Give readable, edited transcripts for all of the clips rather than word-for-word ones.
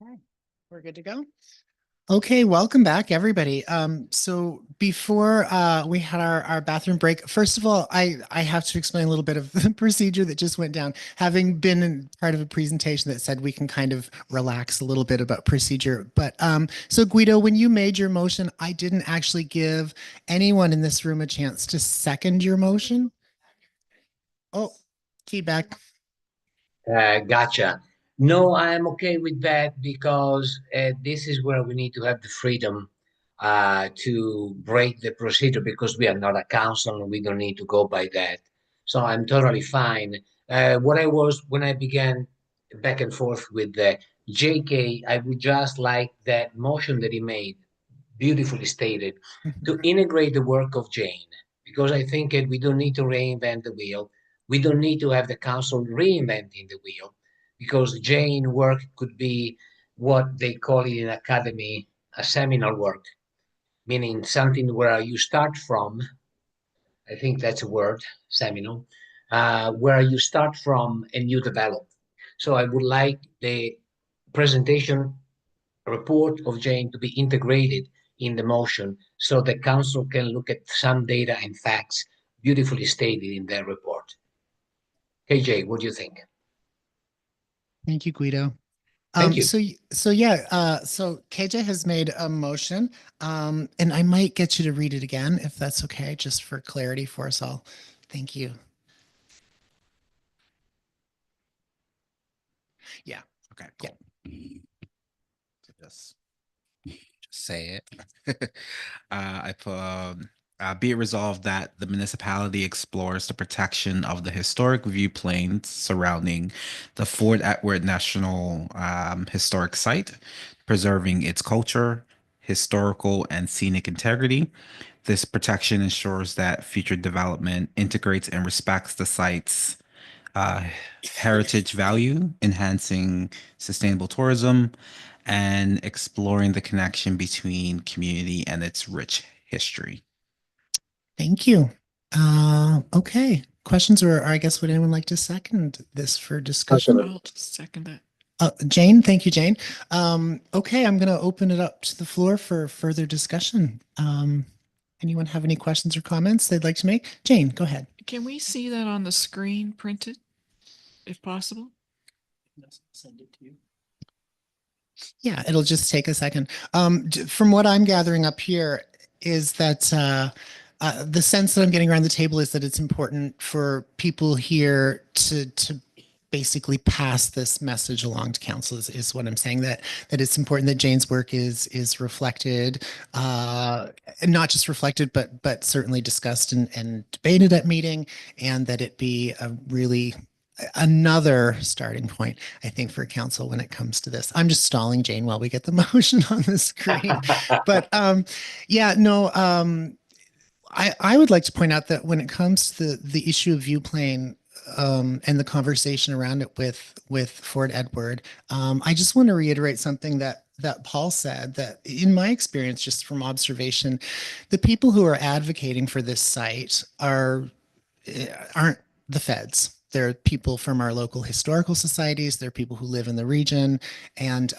Okay, we're good to go. Okay, welcome back, everybody. So before we had our bathroom break, first of all, I have to explain a little bit of the procedure that just went down. Having been in part of a presentation that said we can kind of relax a little bit about procedure. But so Guido, when you made your motion, I didn't actually give anyone in this room a chance to second your motion. Oh, feedback. Gotcha. No, I'm okay with that because this is where we need to have the freedom to break the procedure because we are not a council and we don't need to go by that. So I'm totally fine. What I was when I began back and forth with the JK, I would just like that motion that he made, beautifully stated, to integrate the work of Jane because I think that we don't need to reinvent the wheel. We don't need to have the council reinventing the wheel because Jane work could be what they call it in academy a seminal work, meaning something where you start from. I think that's a word, seminal, where you start from and you develop. So I would like the presentation report of Jane to be integrated in the motion so the council can look at some data and facts beautifully stated in their report. KJ, what do you think? Thank you, Guido. Thank you. So yeah, so KJ has made a motion, and I might get you to read it again if that's okay, just for clarity for us all. Thank you. Yeah. Okay, Yeah. cool. Just say it. I put be it resolved that the municipality explores the protection of the historic view plains surrounding the Fort Edward National Historic Site, preserving its culture, historical, and scenic integrity. This protection ensures that future development integrates and respects the site's uh, heritage value, enhancing sustainable tourism, and exploring the connection between community and its rich history. Thank you. Okay. Questions, or I guess would anyone like to second this for discussion? I'll second that. Jane, thank you, Jane. Okay, I'm going to open it up to the floor for further discussion. Anyone have any questions or comments they'd like to make? Jane, go ahead. Can we see that on the screen printed, if possible? Send it to you. Yeah, it'll just take a second. From what I'm gathering up here is that the sense that I'm getting around the table is that it's important for people here to basically pass this message along to council is what I'm saying, that it's important that Jane's work is reflected, and not just reflected, but certainly discussed and debated at meeting, and that it be a really another starting point, I think, for council when it comes to this. I'm just stalling Jane while we get the motion on the screen. But yeah, no, I would like to point out that when it comes to the issue of view plane, and the conversation around it with Fort Edward, I just want to reiterate something that Paul said, that in my experience, just from observation, the people who are advocating for this site aren't the feds. They're people from our local historical societies. They're people who live in the region. And,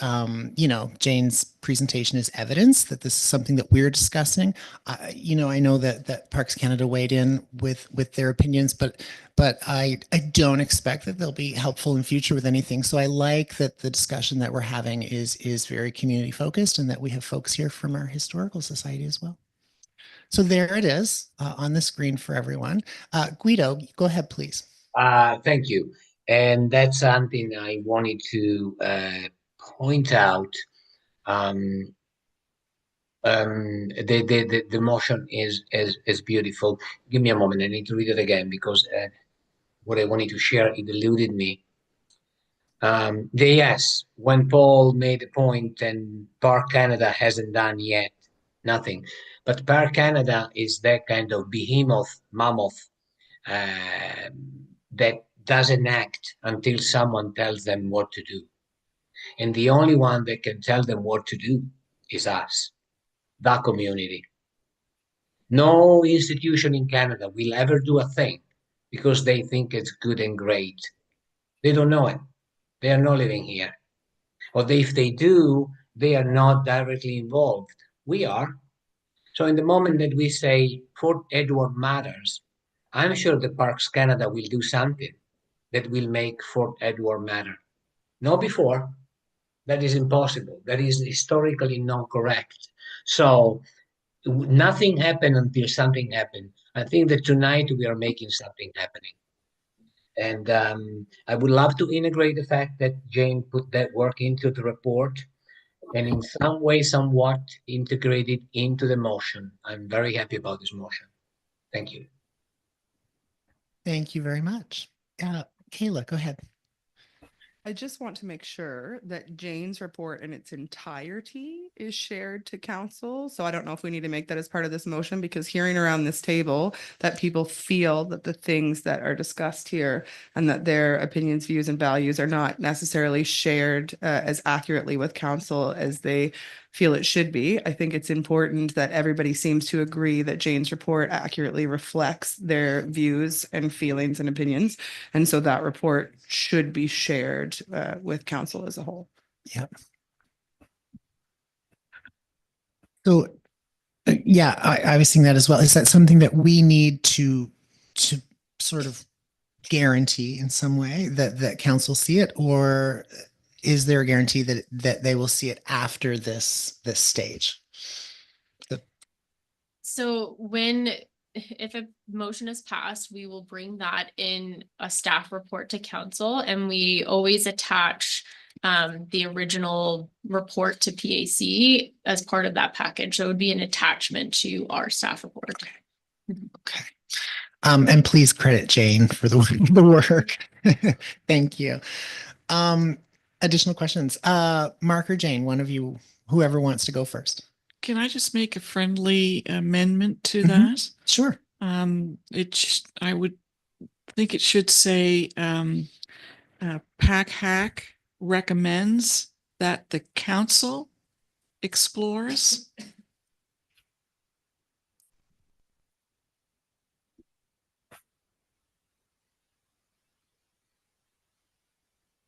Jane's presentation is evidence that this is something that we're discussing. I know that Parks Canada weighed in with their opinions, but I don't expect that they'll be helpful in future with anything. So I like that the discussion that we're having is very community focused, and that we have folks here from our historical society as well. So there it is on the screen for everyone. Guido, go ahead, please. Thank you. And that's something I wanted to point out. Um, the motion is beautiful. Give me a moment. I need to read it again because what I wanted to share, it eluded me. Yes, when Paul made a point and Park Canada hasn't done yet, nothing. But Park Canada is that kind of behemoth, mammoth, that doesn't act until someone tells them what to do. And the only one that can tell them what to do is us, the community. No institution in Canada will ever do a thing because they think it's good and great. They don't know it. They are not living here. Or if they do, they are not directly involved. We are. So in the moment that we say Fort Edward matters, I'm sure the Parks Canada will do something that will make Fort Edward matter. Not before. That is impossible. That is historically not correct. So nothing happened until something happened. I think that tonight we are making something happening. And I would love to integrate the fact that Jane put that work into the report and in some way, somewhat integrated into the motion. I'm very happy about this motion. Thank you. Thank you very much. Kayla, go ahead. I just want to make sure that Jane's report in its entirety is shared to council. So I don't know if we need to make that as part of this motion, because hearing around this table that people feel that the things that are discussed here and that their opinions, views, and values are not necessarily shared as accurately with council as they feel it should be. I think it's important that everybody seems to agree that Jane's report accurately reflects their views and feelings and opinions. And so that report should be shared with council as a whole. Yep. So, yeah, I was seeing that as well. Is that something that we need to sort of guarantee in some way that council see it, or is there a guarantee that they will see it after this stage? So if a motion is passed, we will bring that in a staff report to council, and we always attach the original report to PAC as part of that package. So it would be an attachment to our staff report. Okay. And please credit Jane for the work. Thank you. Additional questions? Mark or Jane, one of you, whoever wants to go first. Can I just make a friendly amendment to Mhm. that? Sure. I would think it should say PACHAC recommends that the council explores.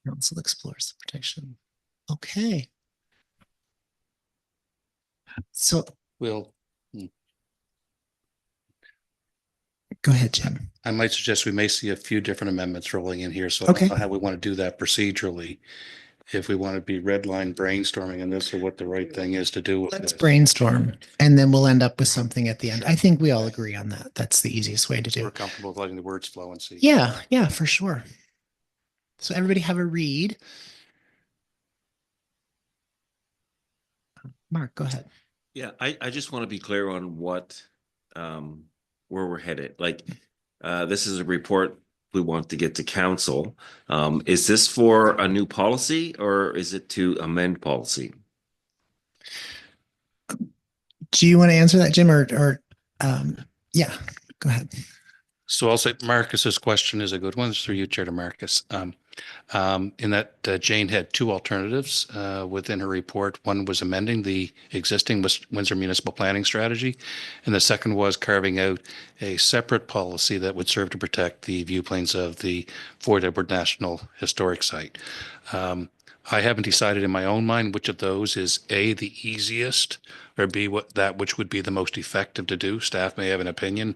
Council explores the protection. Okay. So We'll, go ahead, Jim. I might suggest we may see a few different amendments rolling in here. So I Okay. don't know how we want to do that procedurally. If we want to be red line brainstorming on this or what the right thing is to do with Let's this. brainstorm, and then we'll end up with something at the end. I think we all agree on that. That's the easiest way to We're do. comfortable with letting the words flow and see. Yeah, for sure. So everybody have a read. Mark, go ahead. Yeah, I just want to be clear on what, where we're headed. Like, this is a report we want to get to council. Is this for a new policy or is it to amend policy? Do you want to answer that, Jim, or yeah, go ahead. So I'll say Marcus's question is a good one. It's through you, Chair to Marcus. In that Jane had two alternatives within her report. One was amending the existing Windsor municipal planning strategy, and the second was carving out a separate policy that would serve to protect the view planes of the Fort Edward National Historic Site. I haven't decided in my own mind which of those is A, the easiest, or B, that which would be the most effective to do. Staff may have an opinion.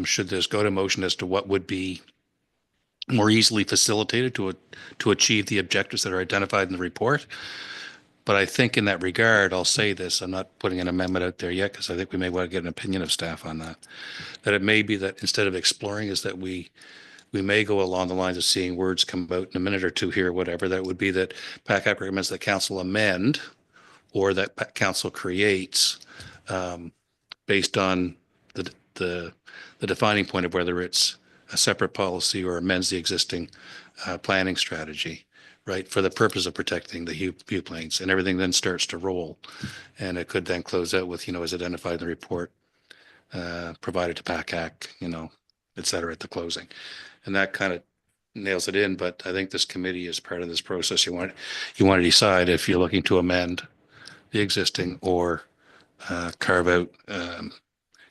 Should this go to motion as to what would be more easily facilitated to achieve the objectives that are identified in the report. But I think in that regard, I'll say this, I'm not putting an amendment out there yet because I think we may want to get an opinion of staff on that. That it may be that instead of exploring is that we may go along the lines of seeing words come out in a minute or two here, whatever. That would be that PACAC recommends that council amend or that council creates based on the defining point of whether it's a separate policy or amends the existing planning strategy, right, for the purpose of protecting the view planes, and everything then starts to roll. And it could then close out with, as identified in the report, provided to PACAC, et cetera, at the closing. And that kind of nails it in. But I think this committee is part of this process. You want to decide if you're looking to amend the existing or carve out,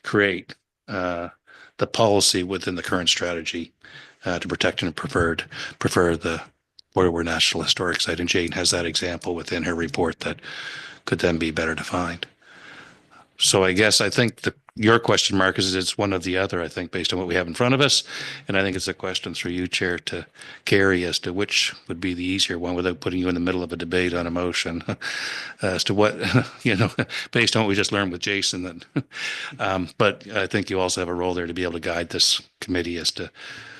create the policy within the current strategy to protect and prefer the Border National Historic Site, and Jane has that example within her report that could then be better defined. So I guess I think your question, Marcus, is it's one of the other, I think, based on what we have in front of us. And I think it's a question through you, Chair, to Carrie as to which would be the easier one without putting you in the middle of a debate on a motion as to what, based on what we just learned with Jason. Then, but I think you also have a role there to be able to guide this committee as to.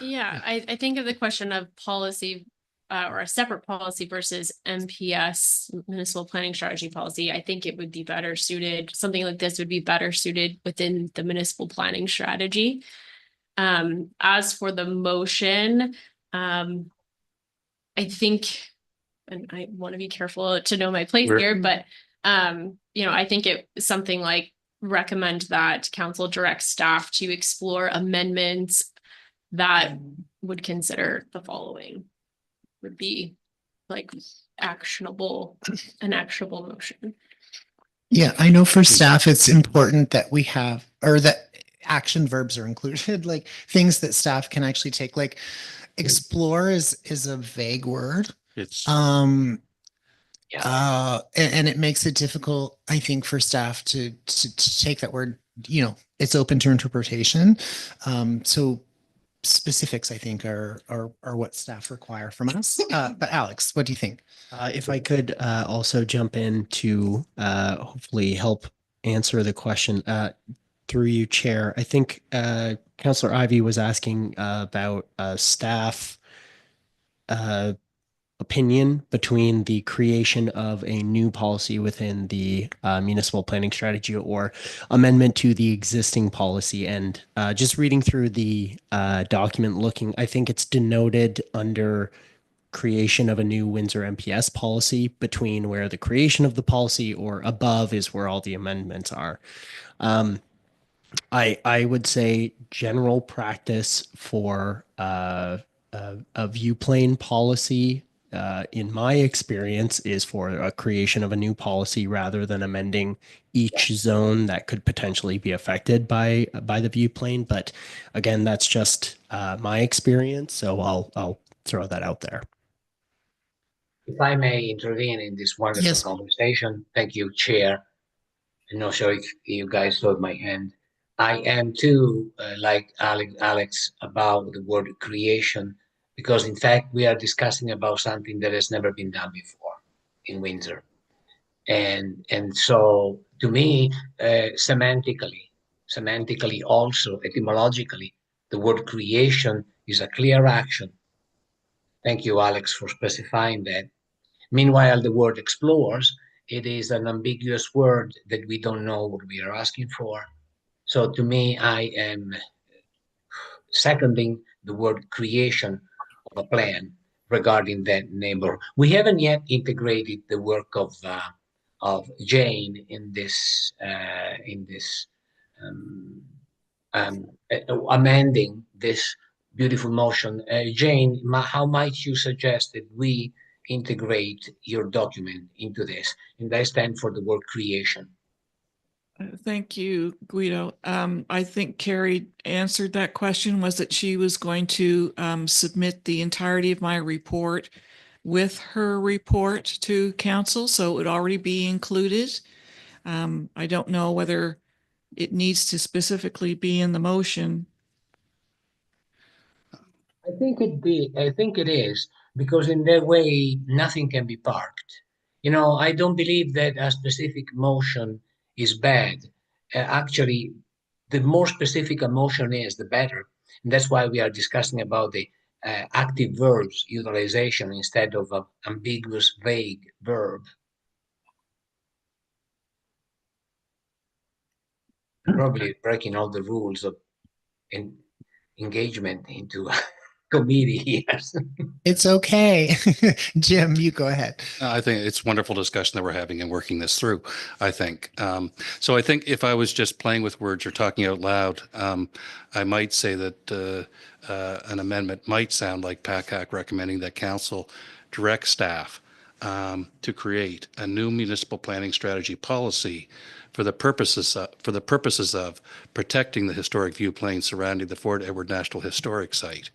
Yeah, I think of the question of policy or a separate policy versus MPS, municipal planning strategy policy. I think it would be better suited, something like this would be better suited within the municipal planning strategy. As for the motion, I think, and I want to be careful to know my place here, but I think it's something like recommend that council direct staff to explore amendments that would consider the following would be like an actionable motion. Yeah, I know for staff, it's important that we have, or that action verbs are included, like things that staff can actually take, like explore is a vague word. It's And it makes it difficult, I think, for staff to take that word, it's open to interpretation. So specifics, I think, are what staff require from us. But Alex, what do you think? If I could also jump in to hopefully help answer the question through you, Chair. I think Councillor Ivy was asking about staff opinion between the creation of a new policy within the municipal planning strategy or amendment to the existing policy. And just reading through the document, I think it's denoted under creation of a new Windsor MPS policy, between where the creation of the policy or above is where all the amendments are. I would say general practice for a view plane policy, in my experience, is for a creation of a new policy rather than amending each zone that could potentially be affected by the view plane. But again, that's just my experience, so I'll throw that out there. If I may intervene in this wonderful conversation, thank you, Chair. I'm not sure if you guys saw my hand. I am too, like Alex, about the word creation, because in fact, we are discussing about something that has never been done before in Windsor. And so to me, semantically also, etymologically, the word creation is a clear action. Thank you, Alex, for specifying that. Meanwhile, the word explores, it is an ambiguous word that we don't know what we are asking for. So to me, I am seconding the word creation of a plan regarding that neighbor. We haven't yet integrated the work of Jane in this amending this beautiful motion. Jane, how might you suggest that we integrate your document into this? And I stand for the word creation. Thank you, Guido. I think Carrie answered that question, was that she was going to submit the entirety of my report with her report to council, so it would already be included. I don't know whether it needs to specifically be in the motion. I think it is, because in that way, nothing can be parked. I don't believe that a specific motion is bad. Actually, the more specific a motion is, the better. And that's why we are discussing about the active verbs utilization instead of an ambiguous, vague verb. Probably breaking all the rules of engagement into committee. Yes. It's okay. Jim, you go ahead. I think it's wonderful discussion that we're having and working this through, I think. So I think if I was just playing with words or talking out loud, I might say that an amendment might sound like PACHAC recommending that council direct staff to create a new municipal planning strategy policy for the purposes of protecting the historic view plain surrounding the Fort Edward National Historic Site,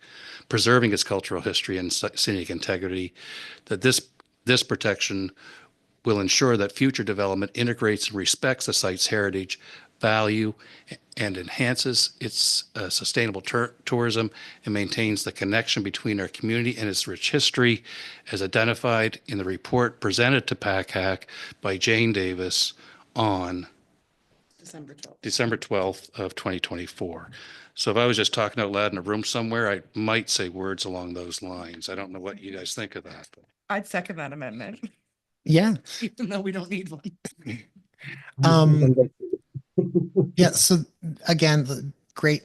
preserving its cultural history and scenic integrity, that this protection will ensure that future development integrates and respects the site's heritage, value, and enhances its sustainable tourism and maintains the connection between our community and its rich history as identified in the report presented to PACHAC by Jane Davis on December 12th of 2024. So if I was just talking out loud in a room somewhere, I might say words along those lines. I don't know what you guys think of that. But. I'd second that amendment, Yeah. even though we don't need one. Yeah. So again, the great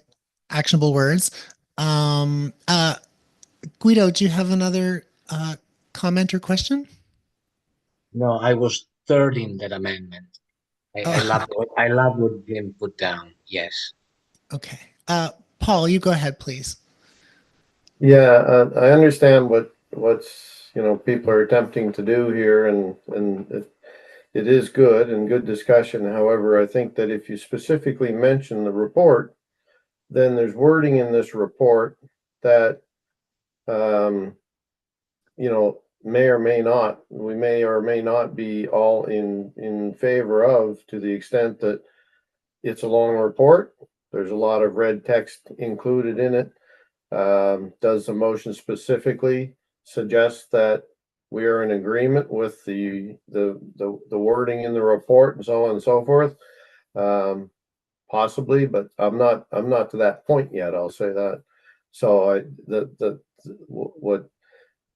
actionable words. Guido, do you have another comment or question? No, I was third in that amendment. I love what Jim put down. Yes. Okay. Paul, you go ahead, please. Yeah, I understand what's people are attempting to do here, and it is good and good discussion. However, I think that if you specifically mention the report, then there's wording in this report that may or may not be all in favor of, to the extent that it's a long report. There's a lot of red text included in it. Does the motion specifically suggest that we are in agreement with the wording in the report and so on and so forth? Possibly, but I'm not to that point yet. I'll say that. So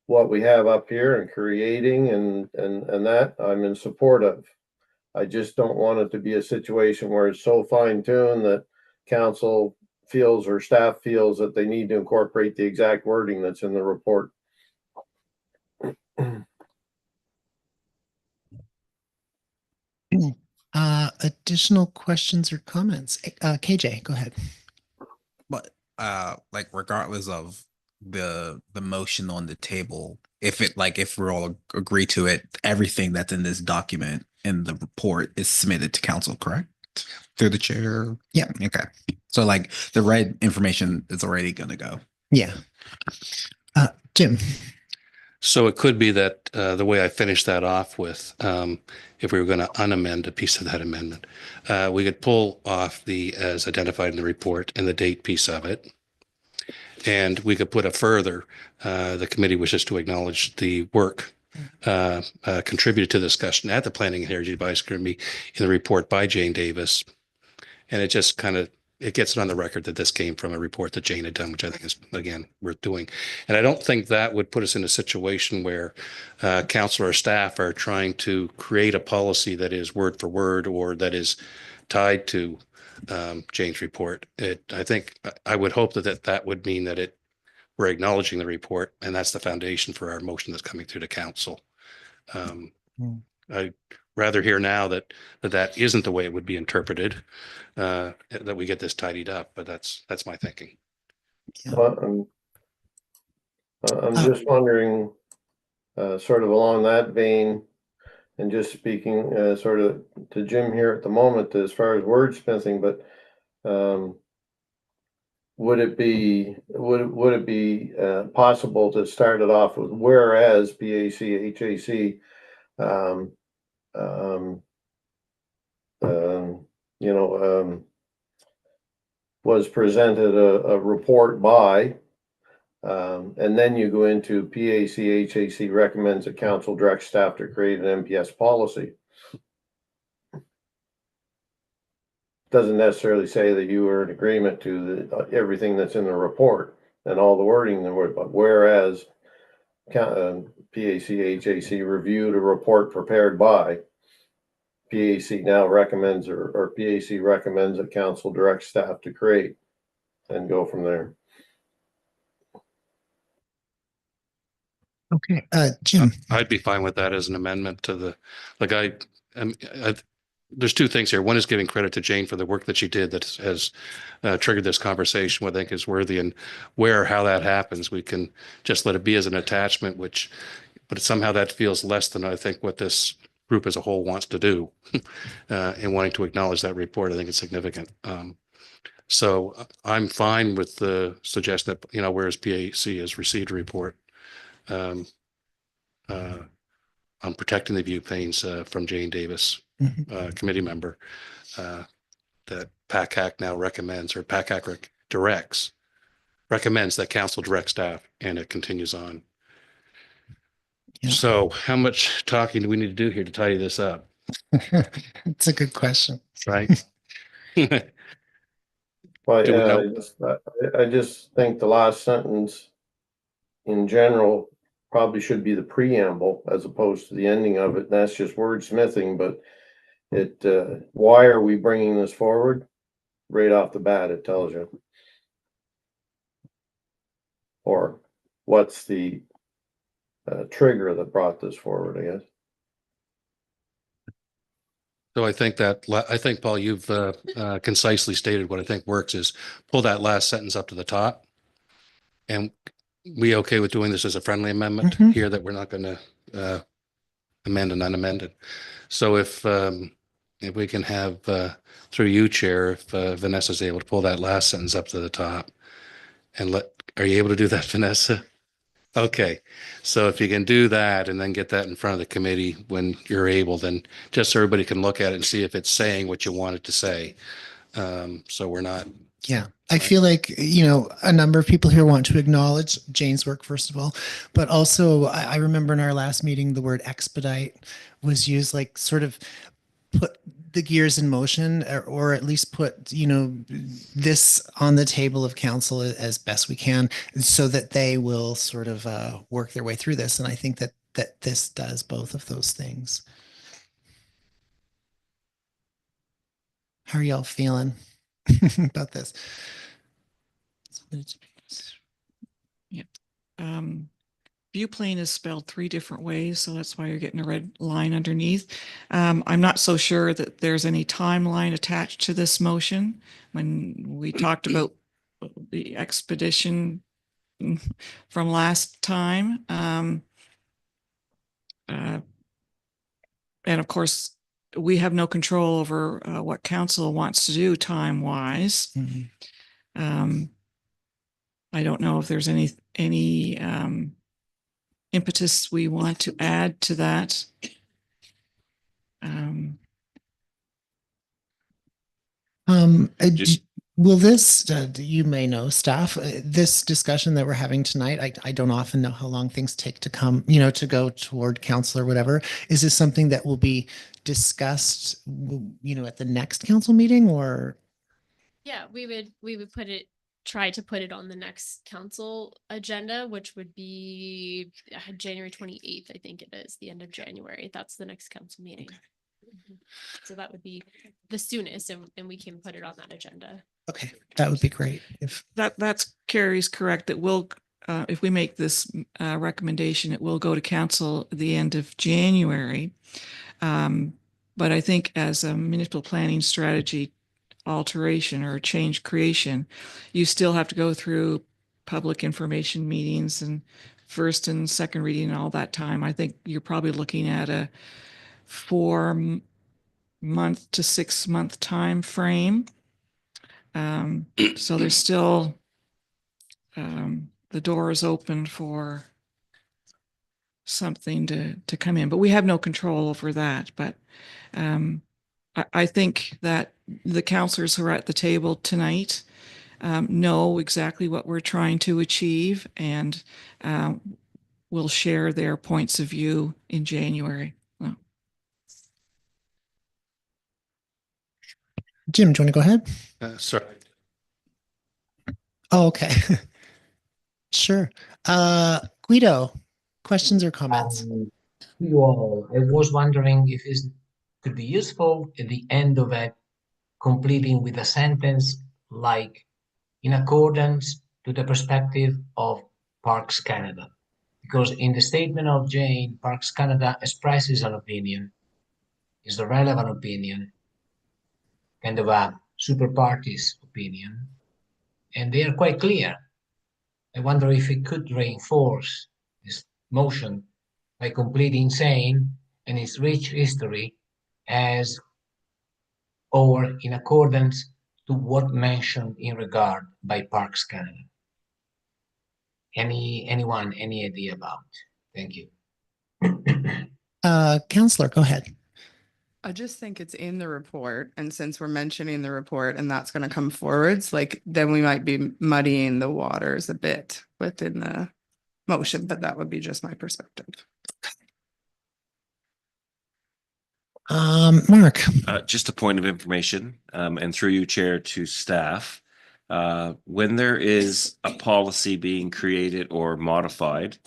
what we have up here and creating and that I'm in support of. I just don't want it to be a situation where it's so fine-tuned that council feels or staff feels that they need to incorporate the exact wording that's in the report. Additional questions or comments? KJ, go ahead. But like regardless of the motion on the table, if we're all agree to it, everything that's in this document in the report is submitted to council, correct? Through the chair? Yeah. Okay. So like the red information is already gonna go. Yeah. Jim. So it could be that the way I finished that off with, if we were going to unamend a piece of that amendment, we could pull off the as identified in the report and the date piece of it. And we could put a further, the committee wishes to acknowledge the work contributed to the discussion at the Planning and Heritage Advisory Committee in the report by Jane Davis. And it just kind of, it gets it on the record that this came from a report that Jane had done, which I think is, again, worth doing. And I don't think that would put us in a situation where council or staff are trying to create a policy that is word for word or that is tied to Jane's report. I think I would hope that would mean that we're acknowledging the report, and that's the foundation for our motion that's coming through to council. I'd rather hear now that isn't the way it would be interpreted, that we get this tidied up, but that's my thinking. Well, I'm just wondering, sort of along that vein, and just speaking sort of to Jim here at the moment as far as wordsmithing, but would it be possible to start it off with whereas PACHAC was presented a report by, and then you go into PACHAC recommends that council directs staff to create an MPS policy. Doesn't necessarily say that you are in agreement to everything that's in the report and all the wording in the word, but whereas PACHAC reviewed a report prepared by PAC now recommends or PAC recommends that council directs staff to create, and go from there. Okay, Jim. I'd be fine with that as an amendment to the, there's two things here. One is giving credit to Jane for the work that she did that has triggered this conversation, what I think is worthy, and how that happens, we can just let it be as an attachment, which but somehow that feels less than I think what this group as a whole wants to do. And wanting to acknowledge that report, I think it's significant. So I'm fine with the suggestion that, you know, whereas PAC has received a report on protecting the view planes from Jane Davis, committee member, that PACHAC now recommends, or PACHAC recommends that council direct staff, and it continues on. Yeah. So how much talking do we need to do here to tidy this up? It's a good question. Right? Well, Do we yeah, know? I just think the last sentence in general probably should be the preamble as opposed to the ending of it. And that's just wordsmithing, but why are we bringing this forward? Right off the bat, it tells you. Or what's the trigger that brought this forward, I guess. So I think, Paul, you've concisely stated what I think works is pull that last sentence up to the top. And we okay with doing this as a friendly amendment here, that we're not going to amend and unamended. So if we can have, through you, Chair, if Vanessa's able to pull that last sentence up to the top and are you able to do that, Vanessa? Okay, so if you can do that and then get that in front of the committee when you're able, then just so everybody can look at it and see if it's saying what you want it to say. So we're not. Yeah, I feel like, you know, a number of people here want to acknowledge Jane's work, first of all, but also I remember in our last meeting, the word expedite was used, like sort of put the gears in motion, or at least put, you know, this on the table of council as best we can, so that they will sort of work their way through this. And I think that this does both of those things. How are y'all feeling about this? Yeah. View plane is spelled 3 different ways, so that's why you're getting a red line underneath. I'm not so sure that there's any timeline attached to this motion. When we talked about the expedition from last time, and of course, we have no control over what council wants to do time-wise. I don't know if there's any impetus we want to add to that. Will this, you may know, staff, this discussion that we're having tonight, I don't often know how long things take to come, you know, to go toward council or whatever. Is this something that will be discussed, you know, at the next council meeting, or? Yeah, we would try to put it on the next council agenda, which would be January 28th, I think it is, the end of January. That's the next council meeting. Okay. So that would be the soonest, and we can put it on that agenda. Okay, that would be great. If that's Carrie's correct, that will, if we make this recommendation, it will go to council at the end of January. But I think as a municipal planning strategy alteration or change creation, you still have to go through public information meetings and first and second reading and all that time. I think you're probably looking at a 4-month to 6-month time frame. So there's still the door is open for something to come in, but we have no control over that. But I think that the councillors who are at the table tonight know exactly what we're trying to achieve, and will share their points of view in January. Jim, do you want to go ahead? Sorry. Oh, okay. Sure. Guido, questions or comments? You all, I was wondering if it could be useful at the end of it, completing with a sentence like, in accordance to the perspective of Parks Canada. Because in the statement of Jane, Parks Canada expresses an opinion, is the relevant opinion, kind of a super party's opinion, and they are quite clear. I wonder if it could reinforce this motion by completing saying and its rich history as or in accordance to what mentioned in regard by Parks Canada. Anyone, any idea about? Thank you. Counselor, go ahead. I just think it's in the report, and since we're mentioning the report and that's going to come forwards, like then we might be muddying the waters a bit within the motion, but that would be just my perspective. Mark. Just a point of information, and through you, Chair, to staff. When there is a policy being created or modified,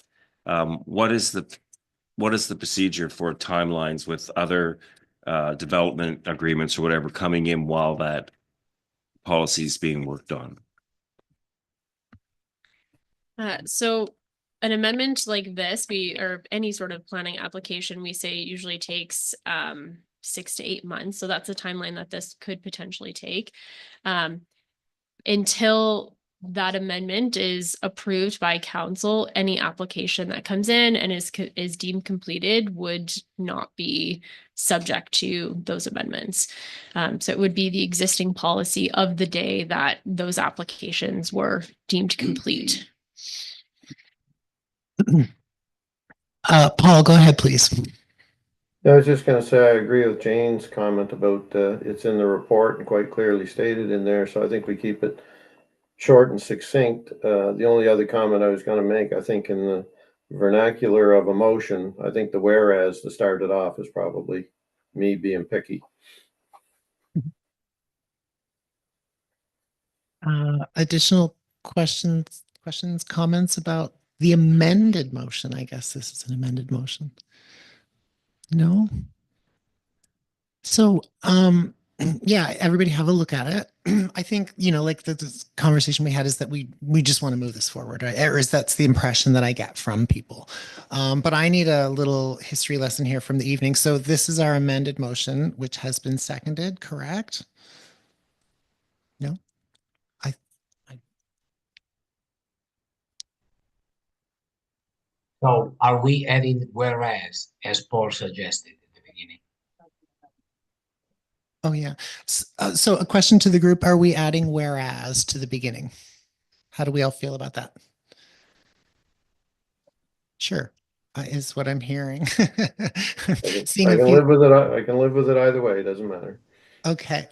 what is the procedure for timelines with other development agreements or whatever coming in while that policy is being worked on? So an amendment like this, or any sort of planning application, we say usually takes 6 to 8 months. So that's a timeline that this could potentially take. Until that amendment is approved by council, any application that comes in and is deemed completed would not be subject to those amendments. So it would be the existing policy of the day that those applications were deemed complete. Paul, go ahead, please. I was just going to say, I agree with Jane's comment about it's in the report and quite clearly stated in there. So I think we keep it short and succinct. The only other comment I was going to make, I think in the vernacular of a motion, I think the whereas to start it off is probably me being picky. Additional questions, comments about the amended motion? I guess this is an amended motion. No? So, yeah, everybody have a look at it. I think, like the conversation we had is that we just want to move this forward, right? Or is that's the impression that I get from people. But I need a little history lesson here from the evening. So this is our amended motion, which has been seconded, correct? No? So are we adding whereas, as Paul suggested at the beginning? Oh, yeah. So a question to the group, are we adding whereas to the beginning? How do we all feel about that? Sure, is what I'm hearing. I can live with it. I can live with it either way. It doesn't matter. Okay.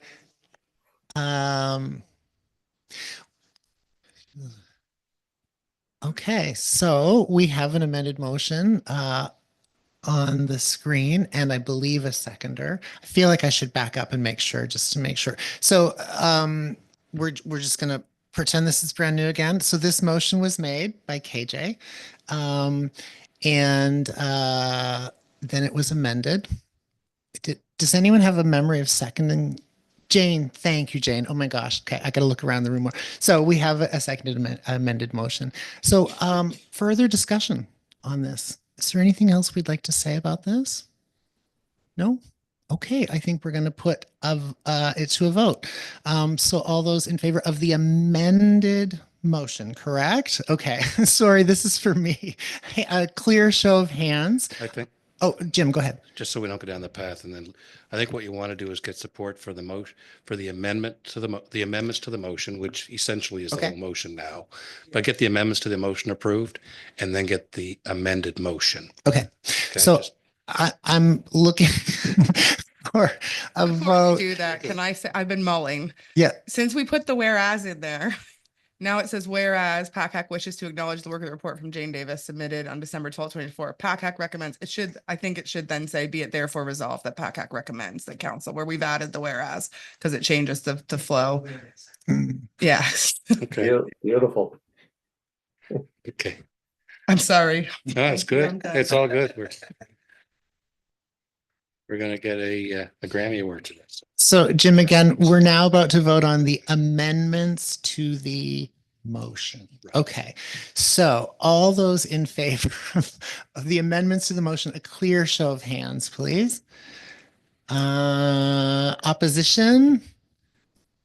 Okay, so we have an amended motion on the screen, and I believe a seconder. I feel like I should back up and make sure, just to make sure. So we're just gonna pretend this is brand new again. So this motion was made by KJ, and then it was amended. Does anyone have a memory of seconding? Jane, thank you, Jane. Oh my gosh. Okay, I got to look around the room more. So we have a seconded amended motion. So further discussion on this. Is there anything else we'd like to say about this? No? Okay, I think we're going to put it to a vote. So all those in favor of the amended motion, correct? Okay, sorry, this is for me. A clear show of hands. I think. Oh, Jim, go ahead. Just so we don't go down the path, and then I think what you want to do is get support for the motion, for the amendment to the amendments to the motion, which essentially is the Okay. whole motion now. But get the amendments to the motion approved, and then get the amended motion. Okay, Okay, so I'm looking for a Before we vote. do that, can I say, I've been mulling. Yeah. Since we put the whereas in there, now it says whereas PACHAC wishes to acknowledge the work of the report from Jane Davis submitted on December 12, 2024. PACHAC recommends, I think it should then say, be it therefore resolved that PACHAC recommends the council, where we've added the whereas, because it changes the flow. Yeah. Okay, Beautiful. okay. I'm sorry. No, it's Thank you, I'm good. done. It's all good. We're gonna get a Grammy Award to this. So Jim, again, we're now about to vote on the amendments to the motion. Okay, so all those in favor of the amendments to the motion, a clear show of hands, please. Opposition?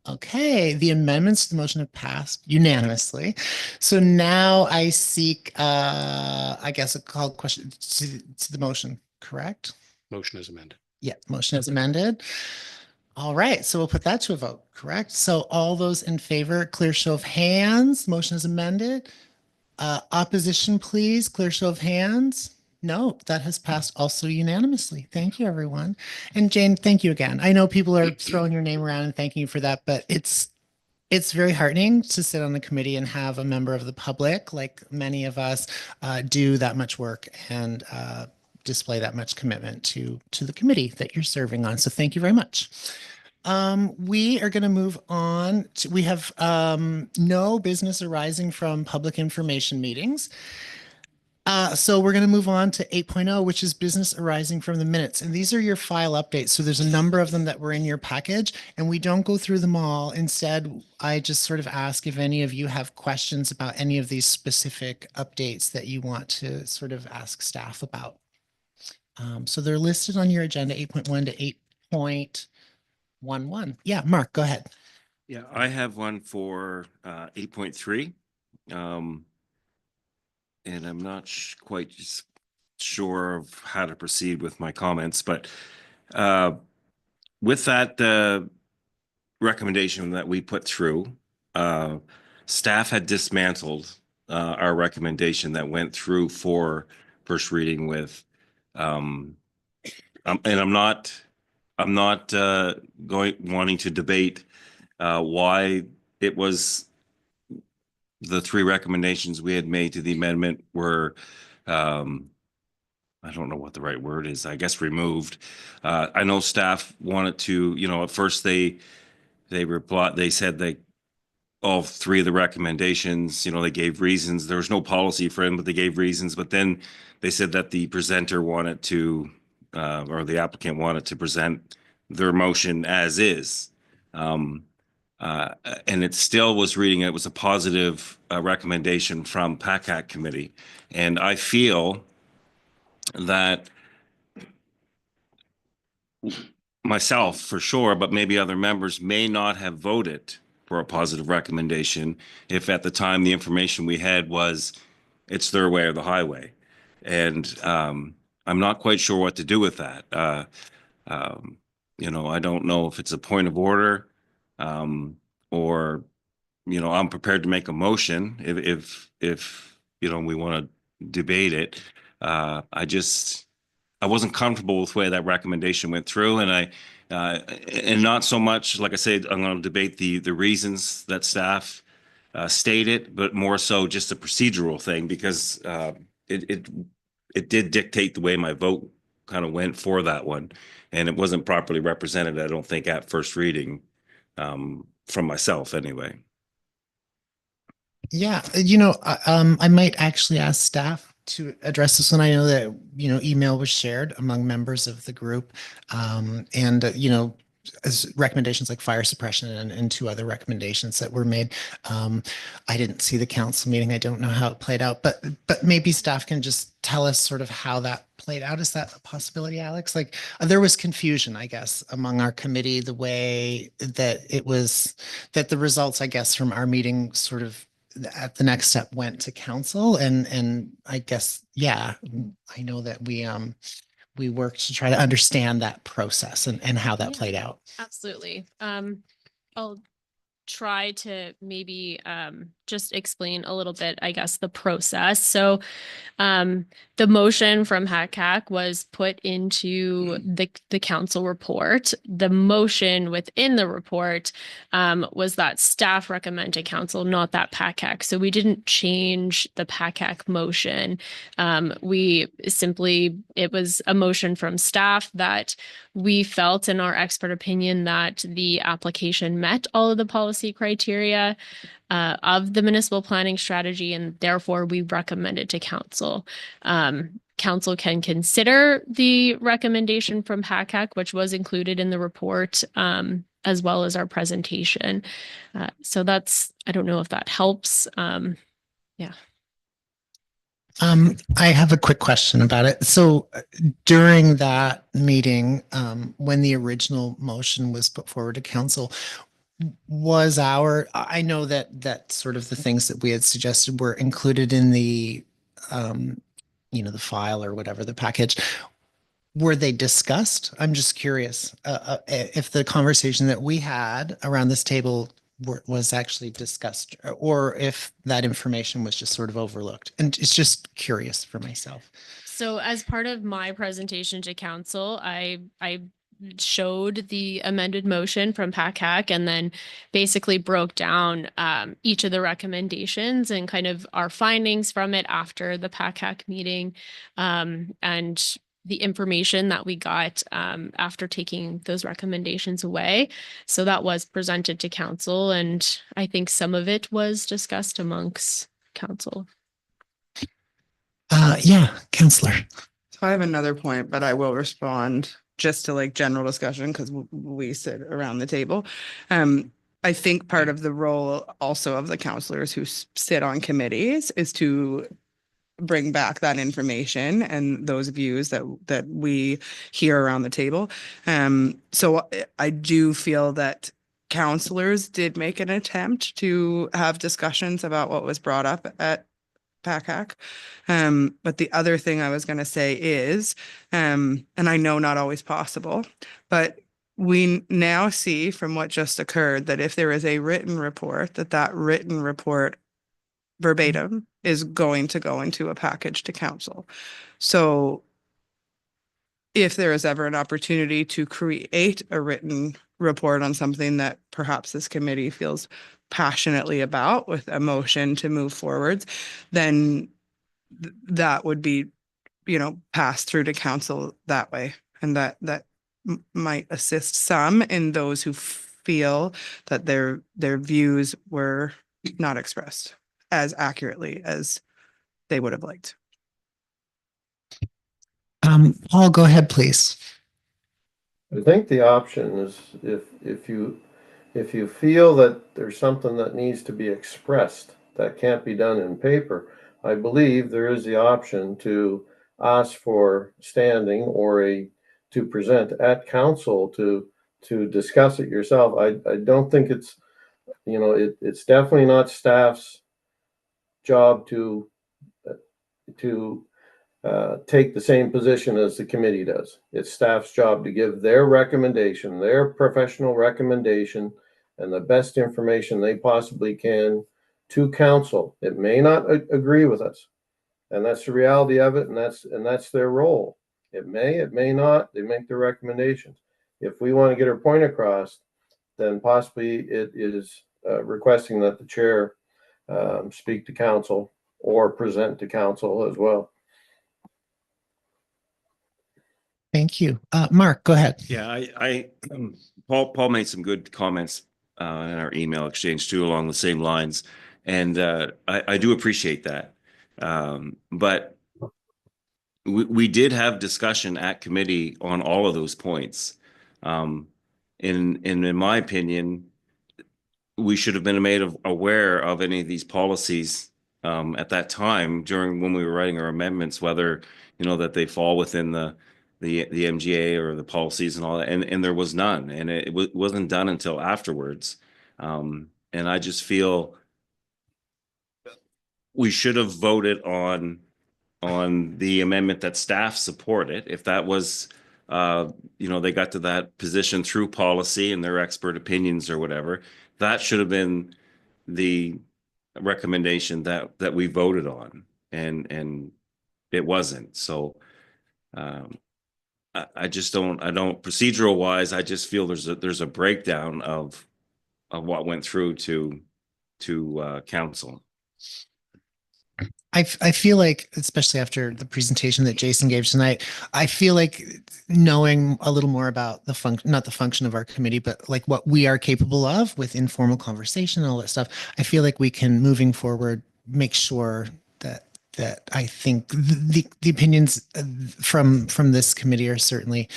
Okay, the amendments to the motion have passed unanimously. So now I seek, I guess a call question to the motion, correct? Motion is amended. Yeah, motion is amended. All right, so we'll put that to a vote, correct? So all those in favor, clear show of hands, motion is amended. Opposition, please, clear show of hands. No, that has passed also unanimously. Thank you, everyone. And Jane, thank you again. I know people are throwing your name around and thanking you for that, but it's very heartening to sit on the committee and have a member of the public, like many of us, do that much work and display that much commitment to the committee that you're serving on. So thank you very much. We are going to move on to, we have no business arising from public information meetings. So we're going to move on to 8.0, which is business arising from the minutes. And these are your file updates. So there's a number of them that were in your package, and we don't go through them all. Instead, I just sort of ask if any of you have questions about any of these specific updates that you want to sort of ask staff about. So they're listed on your agenda, 8.1 to 8.11. Yeah, Mark, go ahead. Yeah, I have one for 8.3. And I'm not quite sure of how to proceed with my comments, but with that recommendation that we put through, staff had dismantled our recommendation that went through for first reading with, and I'm not wanting to debate why it was the three recommendations we had made to the amendment were, I don't know what the right word is, I guess removed. I know staff wanted to, at first they replied, they said they, all three of the recommendations, they gave reasons. There was no policy for them, but they gave reasons. But then they said that the presenter wanted to, or the applicant wanted to present their motion as is. And it still was reading, it was a positive recommendation from PACHAC committee. And I feel that myself for sure, but maybe other members may not have voted for a positive recommendation if at the time the information we had was it's their way or the highway. And I'm not quite sure what to do with that. I don't know if it's a point of order, or I'm prepared to make a motion if we want to debate it. I wasn't comfortable with the way that recommendation went through, and and not so much, like I said, I'm going to debate the reasons that staff stated, but more so just a procedural thing, because it did dictate the way my vote kind of went for that one, and it wasn't properly represented, I don't think, at first reading, from myself anyway. Yeah, I might actually ask staff to address this one. I know that, email was shared among members of the group. And, as recommendations like fire suppression and two other recommendations that were made. I didn't see the council meeting. I don't know how it played out, but maybe staff can just tell us sort of how that played out. Is that a possibility, Alex? Like there was confusion, I guess, among our committee, the way that that the results, I guess, from our meeting sort of at the next step went to council. And I guess, yeah, I know that we worked to try to understand that process and how that played out. Absolutely. I'll try to maybe just explain a little bit, I guess, the process. So the motion from PACHAC was put into the council report. The motion within the report was that staff recommend to council, not that PACHAC. So we didn't change the PACHAC motion. It was a motion from staff that we felt, in our expert opinion, that the application met all of the policy criteria of the municipal planning strategy, and therefore we recommended to council. Council can consider the recommendation from PACHAC, which was included in the report, as well as our presentation. So I don't know if that helps. Yeah. I have a quick question about it. So during that meeting, when the original motion was put forward to council, was I know that sort of the things that we had suggested were included in the, the file or whatever, the package. Were they discussed? I'm just curious if the conversation that we had around this table was actually discussed, or if that information was just sort of overlooked. And it's just curious for myself. So as part of my presentation to council, I showed the amended motion from PACHAC and then basically broke down each of the recommendations and kind of our findings from it after the PACHAC meeting, and the information that we got after taking those recommendations away. So that was presented to council, and I think some of it was discussed amongst council. Yeah, Counselor. So I have another point, but I will respond just to like general discussion because we sit around the table. I think part of the role also of the counselors who sit on committees is to bring back that information and those views that we hear around the table. So I do feel that counselors did make an attempt to have discussions about what was brought up at PACHAC. But the other thing I was going to say is, and I know not always possible, but we now see from what just occurred that if there is a written report, that written report verbatim is going to go into a package to council. So if there is ever an opportunity to create a written report on something that perhaps this committee feels passionately about with a motion to move forwards, then that would be, passed through to council that way. And that might assist some in those who feel that their views were not expressed as accurately as they would have liked. Paul, go ahead, please. I think the option is if you feel that there's something that needs to be expressed that can't be done in paper, I believe there is the option to ask for standing or to present at council to discuss it yourself. I don't think it's, it's definitely not staff's job to take the same position as the committee does. It's staff's job to give their recommendation, their professional recommendation, and the best information they possibly can to council. It may not agree with us, and that's the reality of it, and that's their role. It may not. They make their recommendations. If we want to get our point across, then possibly it is requesting that the chair speak to council or present to council as well. Thank you. Mark, go ahead. Yeah, Paul made some good comments in our email exchange too, along the same lines, and I do appreciate that. But we did have discussion at committee on all of those points. In my opinion, we should have been made aware of any of these policies at that time when we were writing our amendments, whether that they fall within the MGA or the policies and all that, and there was none, and it wasn't done until afterwards. And I just feel we should have voted on the amendment that staff supported. If that was, they got to that position through policy and their expert opinions or whatever, that should have been the recommendation that we voted on, and it wasn't. So I just don't procedural wise, I just feel there's a breakdown of what went through to council. I feel like, especially after the presentation that Jason gave tonight, I feel like knowing a little more about the function, not the function of our committee, but like what we are capable of with informal conversation and all that stuff. I feel like we can, moving forward, make sure that I think the opinions from this committee are certainly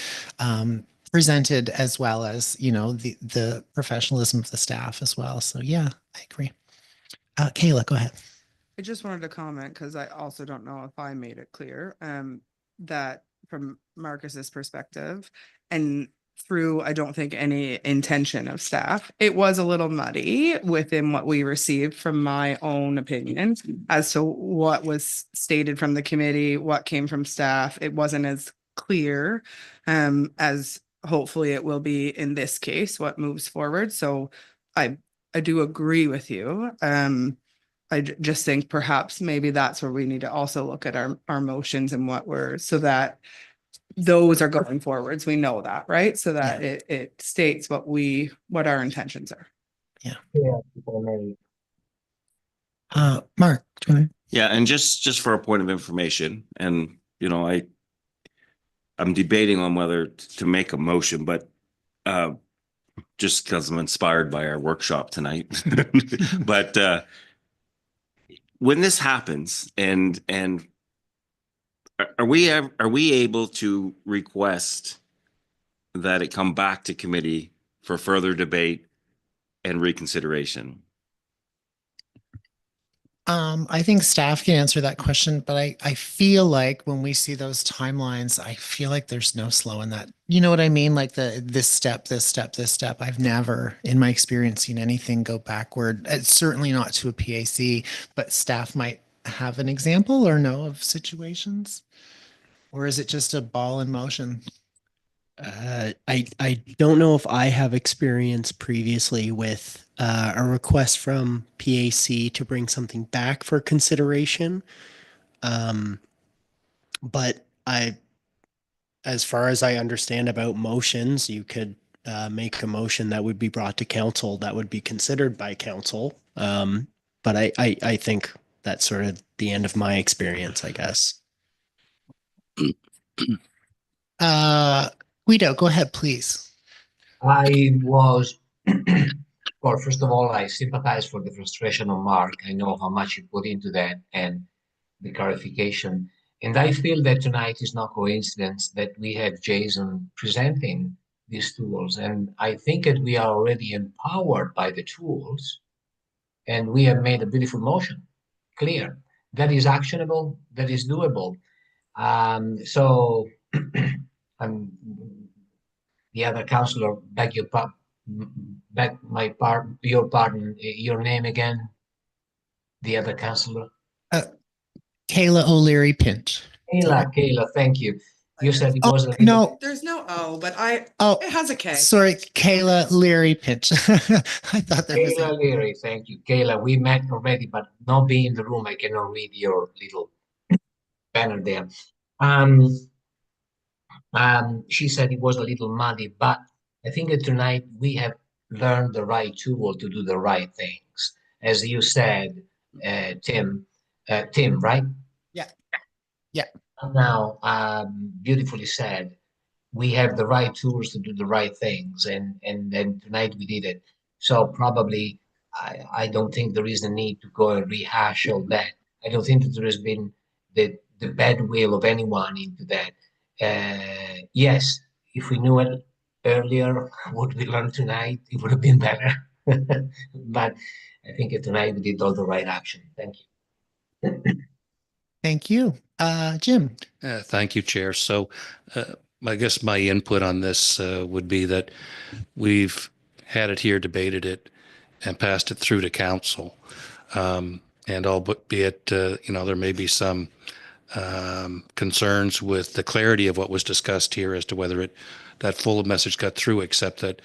presented, as well as, the professionalism of the staff as well. So yeah, I agree. Kayla, go ahead. I just wanted to comment because I also don't know if I made it clear that from Marcus's perspective, and through, I don't think, any intention of staff. It was a little muddy within what we received, from my own opinion, as to what was stated from the committee, what came from staff. It wasn't as clear as hopefully it will be in this case, what moves forward. So I do agree with you. Just think perhaps maybe that's where we need to also look at our motions and what we're, so that those are going forwards. We know that, right? So that it states what our intentions are. Yeah, if I may. Mark, do you want to- Yeah, and just for a point of information, and you know, I'm debating on whether to make a motion, but just because I'm inspired by our workshop tonight. But when this happens, and are we able to request that it come back to committee for further debate and reconsideration? I think staff can answer that question, but I feel like when we see those timelines, I feel like there's no slowing that. You know what I mean? Like this step, this step, this step. I've never, in my experience, seen anything go backward. It's certainly not to a PAC, but staff might have an example or know of situations. Or is it just a ball in motion? I don't know if I have experience previously with a request from PAC to bring something back for consideration. But as far as I understand about motions, you could make a motion that would be brought to council that would be considered by council. But I think that's sort of the end of my experience, I guess. Guido, go ahead, please. I was, well, first of all, I sympathize for the frustration of Mark. I know how much he put into that and the clarification. And I feel that tonight is no coincidence that we have Jason presenting these tools. And I think that we are already empowered by the tools, and we have made a beautiful motion, clear, that is actionable, that is doable. So the other councillor, your pardon, your name again, the other councillor. Kayla O'Leary Pinch. Kayla, thank you. You said it was a no. There's no O, but it has a K. Sorry, Kayla Leary Pinch. I thought there was Kayla Leary, thank you. Kayla, we met already, but not being in the room, I cannot read your little banner there. She said it was a little muddy, but I think that tonight we have learned the right tool to do the right things. As you said, Tim, right? Yeah. Yeah. Now, beautifully said, we have the right tools to do the right things, and then tonight we did it. So probably I don't think there is a need to go and rehash all that. I don't think that there has been the bad will of anyone into that. Yes, if we knew it earlier, what we learned tonight, it would have been better. But I think tonight we did all the right action. Thank you. Thank you. Jim. Thank you, Chair. So I guess my input on this would be that we've had it here, debated it, and passed it through to council. And albeit, there may be some concerns with the clarity of what was discussed here as to whether that full message got through, except that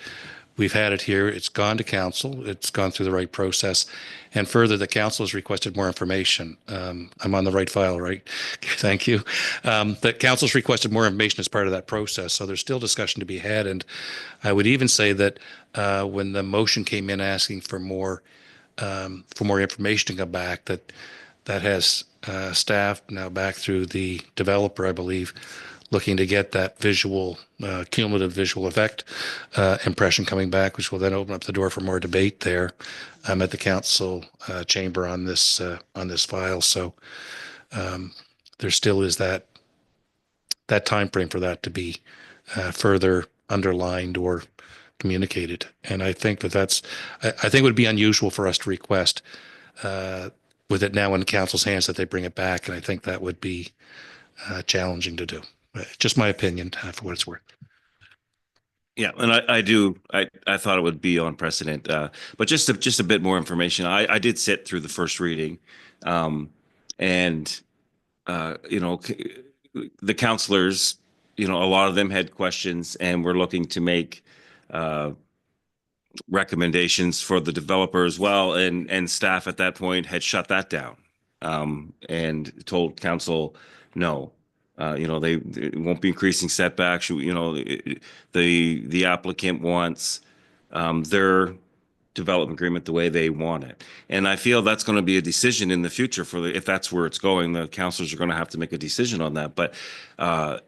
we've had it here, it's gone to council, it's gone through the right process, and further, the council has requested more information. I'm on the right file, right? Thank you. The council's requested more information as part of that process, so there's still discussion to be had, and I would even say that when the motion came in asking for more information to come back, that has staff now back through the developer, I believe, looking to get that cumulative visual effect impression coming back, which will then open up the door for more debate there at the council chamber on this file. So there still is that time frame for that to be further underlined or communicated. And I think I think it would be unusual for us to request with it now in council's hands that they bring it back. And I think that would be challenging to do. Just my opinion, for what it's worth. Yeah, and I do. I thought it would be on precedent, but just a bit more information. I did sit through the first reading, and you know, the counselors, you know, a lot of them had questions, and we're looking to make recommendations for the developer as well, and staff at that point had shut that down, and told council no. You know, they won't be increasing setbacks. You know, the applicant wants their development agreement the way they want it. And I feel that's going to be a decision in the future for if that's where it's going, the councilors are going to have to make a decision on that. But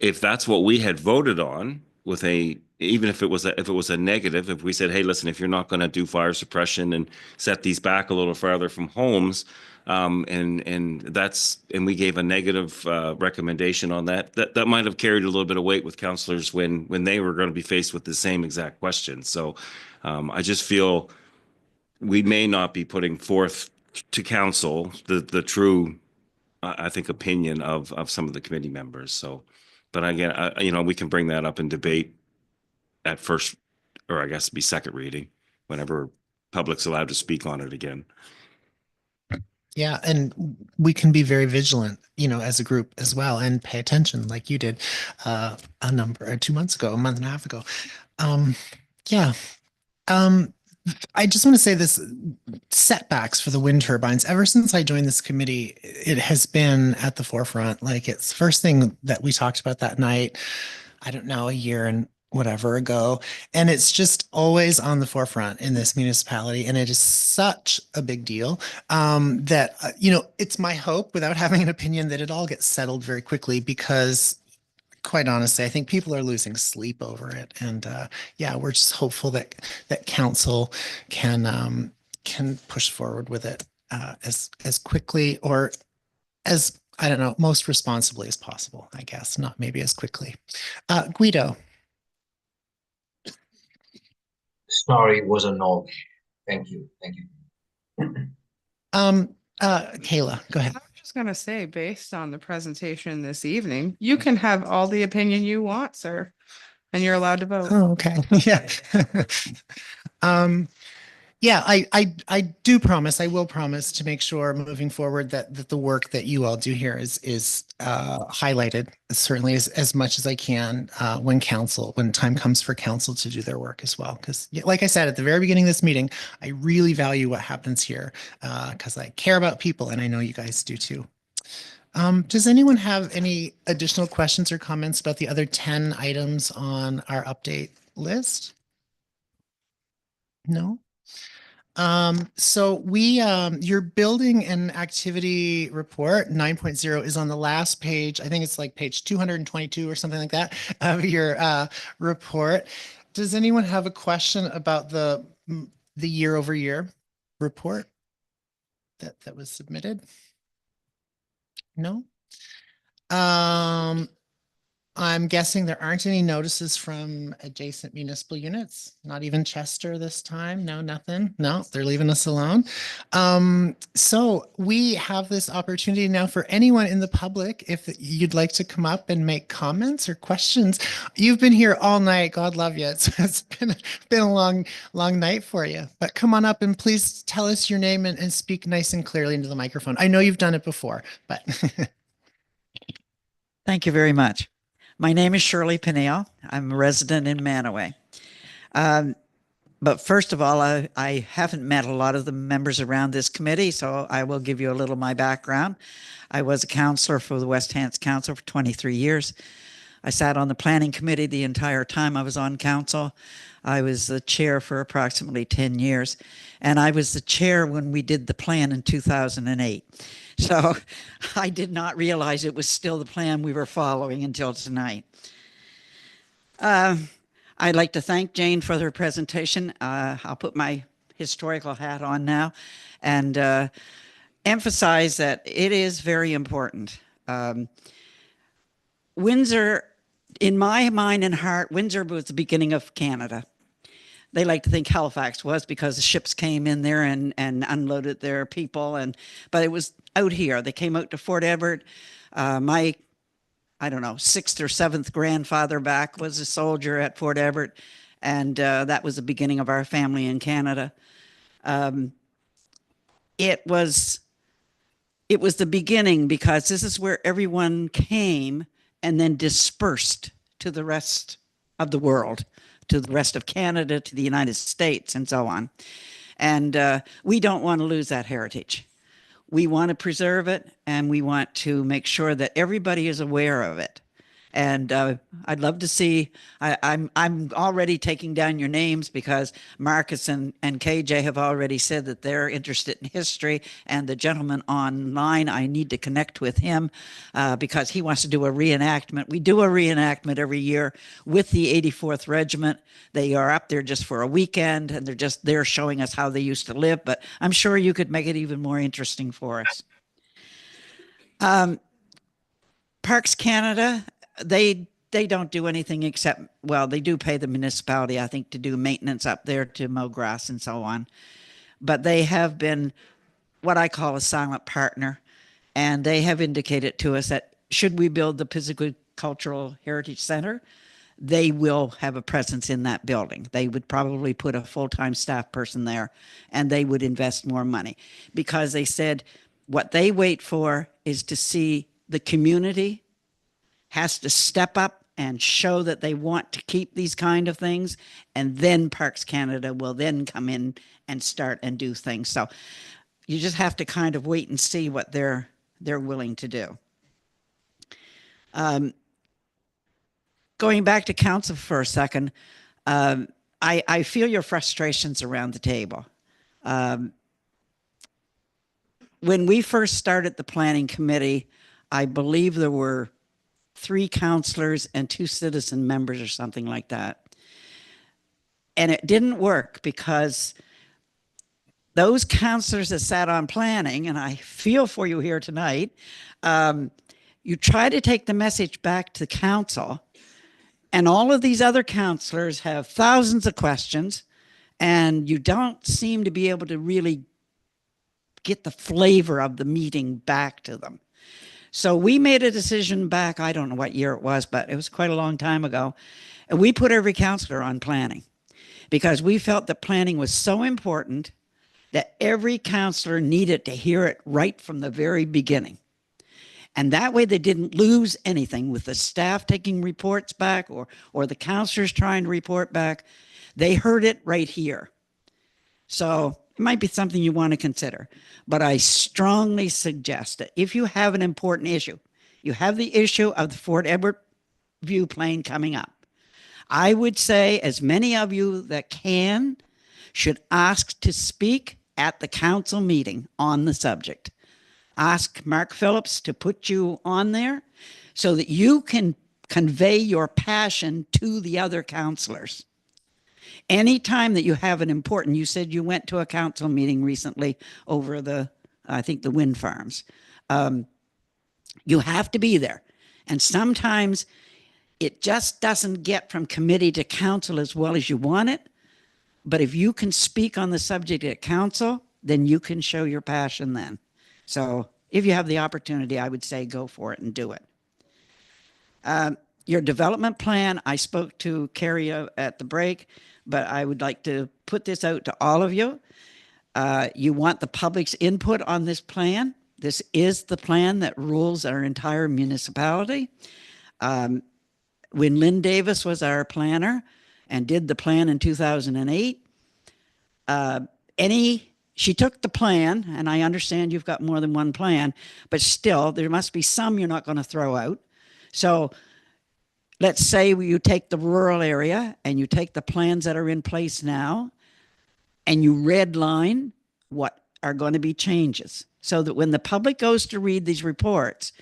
if that's what we had voted on with even if it was a negative, if we said, hey, listen, if you're not going to do fire suppression and set these back a little farther from homes, and we gave a negative recommendation on that might have carried a little bit of weight with councilors when they were going to be faced with the same exact question. So I just feel we may not be putting forth to council the true, I think, opinion of some of the committee members. So, but again, you know, we can bring that up in debate at first, or I guess be second reading, whenever public's allowed to speak on it again. Yeah, and we can be very vigilant, you know, as a group as well, and pay attention like you did a month and a half ago. Yeah. I just want to say this: setbacks for the wind turbines. Ever since I joined this committee, it has been at the forefront. Like, it's the first thing that we talked about that night. I don't know, a year and whatever ago. And it's just always on the forefront in this municipality. And it is such a big deal that, you know, it's my hope, without having an opinion, that it all gets settled very quickly, because quite honestly, I think people are losing sleep over it. And yeah, we're just hopeful that council can push forward with it as quickly, or as, I don't know, most responsibly as possible, I guess, not maybe as quickly. Guido. Sorry, was a no. Thank you. Kayla, go ahead. I'm just going to say, based on the presentation this evening, you can have all the opinion you want, sir, and you're allowed to vote. Oh, okay. Yeah. Yeah, I do promise, I will promise to make sure moving forward that the work that you all do here is highlighted, certainly as much as I can when time comes for council to do their work as well. Because like I said at the very beginning of this meeting, I really value what happens here because I care about people, and I know you guys do too. Does anyone have any additional questions or comments about the other 10 items on our update list? No? So your building and activity report 9.0 is on the last page. I think it's like page 222 or something like that of your report. Does anyone have a question about the year over year report that was submitted? No? I'm guessing there aren't any notices from adjacent municipal units, not even Chester this time. No, nothing. No, they're leaving us alone. So we have this opportunity now for anyone in the public, if you'd like to come up and make comments or questions. You've been here all night. God love you. It's been a long night for you, but come on up and please tell us your name and speak nice and clearly into the microphone. I know you've done it before, but. Thank you very much. My name is Shirley Peniel. I'm a resident in Manaway. But first of all, I haven't met a lot of the members around this committee, so I will give you a little of my background. I was a counselor for the West Hants Council for 23 years. I sat on the planning committee the entire time I was on council. I was the chair for approximately 10 years, and I was the chair when we did the plan in 2008. So I did not realize it was still the plan we were following until tonight. I'd like to thank Jane for her presentation. I'll put my historical hat on now and emphasize that it is very important. Windsor, in my mind and heart, Windsor was the beginning of Canada. They like to think Halifax was because the ships came in there and unloaded their people, but it was out here. They came out to Fort Everett. My, I don't know, 6th or 7th grandfather back was a soldier at Fort Everett, And that was the beginning of our family in Canada. It was the beginning because this is where everyone came and then dispersed to the rest of the world, to the rest of Canada, to the United States, and so on. And we don't want to lose that heritage. We want to preserve it, and we want to make sure that everybody is aware of it. And I'd love to see. I'm already taking down your names because Marcus and KJ have already said that they're interested in history. And the gentleman online, I need to connect with him because he wants to do a reenactment. We do a reenactment every year with the 84th Regiment. They are up there just for a weekend, and they're showing us how they used to live. But I'm sure you could make it even more interesting for us. Parks Canada, they don't do anything except, well, they do pay the municipality, I think, to do maintenance up there, to mow grass and so on. But they have been what I call a silent partner. And they have indicated to us that should we build the Piscicultural Heritage Center, they will have a presence in that building. They would probably put a full-time staff person there, and they would invest more money because they said what they wait for is to see the community has to step up and show that they want to keep these kind of things. And then Parks Canada will then come in and start and do things. So you just have to kind of wait and see what they're willing to do. Going back to council for a second, I feel your frustrations around the table. When we first started the planning committee, I believe there were 3 councillors and 2 citizen members or something like that. And it didn't work because those councillors that sat on planning, and I feel for you here tonight, you try to take the message back to council, and all of these other councillors have thousands of questions, and you don't seem to be able to really get the flavor of the meeting back to them. So we made a decision back, I don't know what year it was, but it was quite a long time ago. And we put every councillor on planning because we felt that planning was so important that every councillor needed to hear it right from the very beginning. And that way they didn't lose anything with the staff taking reports back or the councillors trying to report back. They heard it right here. So it might be something you want to consider, but I strongly suggest that if you have an important issue, you have the issue of the Fort Edward View Plain coming up. I would say as many of you that can should ask to speak at the council meeting on the subject. Ask Mark Phillips to put you on there so that you can convey your passion to the other councillors. Anytime that you have an important, you said you went to a council meeting recently over I think the wind farms. You have to be there. And sometimes it just doesn't get from committee to council as well as you want it. But if you can speak on the subject at council, then you can show your passion then. So if you have the opportunity, I would say go for it and do it. Your development plan, I spoke to Carrie at the break, but I would like to put this out to all of you. You want the public's input on this plan. This is the plan that rules our entire municipality. When Lynn Davis was our planner and did the plan in 2008, she took the plan, and I understand you've got more than one plan, but still there must be some you're not going to throw out. So let's say you take the rural area and you take the plans that are in place now and you redline what are going to be changes so that when the public goes to read these reports,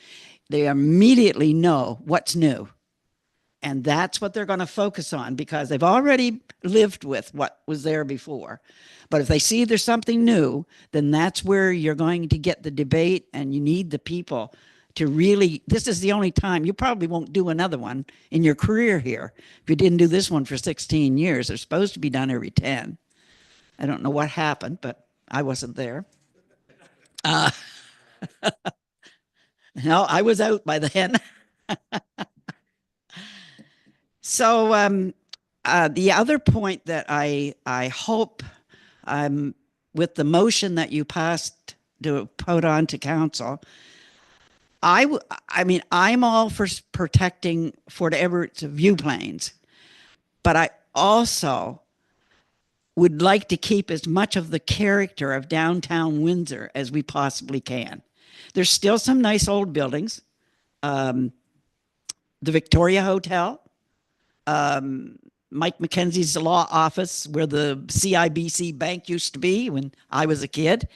they immediately know what's new. And that's what they're going to focus on because they've already lived with what was there before. But if they see there's something new, then that's where you're going to get the debate, and you need the people to really, this is the only time, you probably won't do another one in your career here. If you didn't do this one for 16 years, they're supposed to be done every 10. I don't know what happened, but I wasn't there. No, I was out by then. So The other point that I hope with the motion that you passed to put on to council, I mean, I'm all for protecting Fort Everett's view planes, but I also would like to keep as much of the character of downtown Windsor as we possibly can. There's still some nice old buildings. The Victoria Hotel, Mike McKenzie's law office, where the CIBC bank used to be when I was a kid.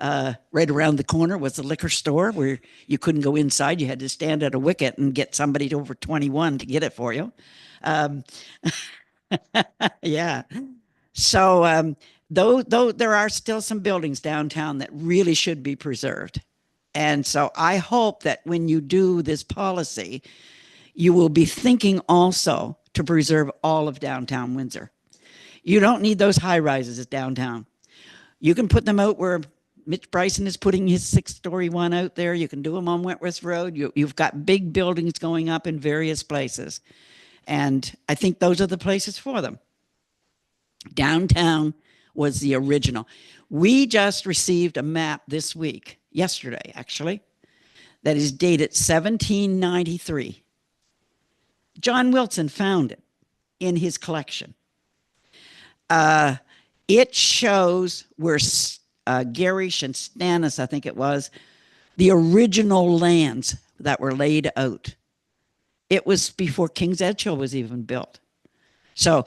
Right around the corner was the liquor store where you couldn't go inside. You had to stand at a wicket and get somebody over 21 to get it for you. Yeah. So though there are still some buildings downtown that really should be preserved. And so I hope that when you do this policy, you will be thinking also to preserve all of downtown Windsor. You don't need those high rises downtown. You can put them out where Mitch Bryson is putting his 6-story one out there. You can do them on Wentworth Road. You've got big buildings going up in various places. And I think those are the places for them. Downtown was the original. We just received a map this week, yesterday actually, that is dated 1793. John Wilson found it in his collection. It shows where Garish and Stannis, I think it was, the original lands that were laid out. It was before King's Edgehill was even built. So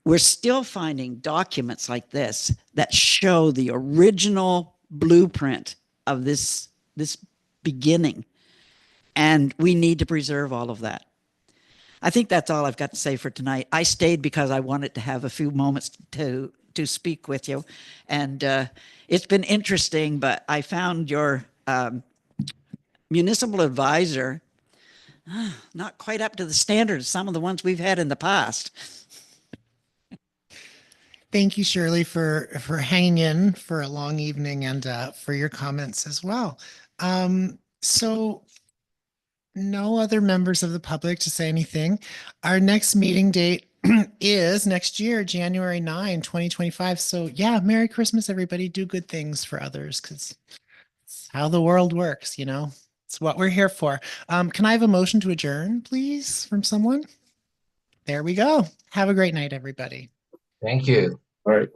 we're still finding documents like this that show the original blueprint of this beginning. And we need to preserve all of that. I think that's all I've got to say for tonight. I stayed because I wanted to have a few moments to speak with you. And it's been interesting, but I found your municipal advisor not quite up to the standard of some of the ones we've had in the past. Thank you, Shirley, for hanging in for a long evening and for your comments as well. So no other members of the public to say anything. Our next meeting date is next year, January 9, 2025. So yeah, Merry Christmas, everybody. Do good things for others because it's how the world works, you know. It's what we're here for. Can I have a motion to adjourn, please, from someone? There we go. Have a great night, everybody. Thank you. All right.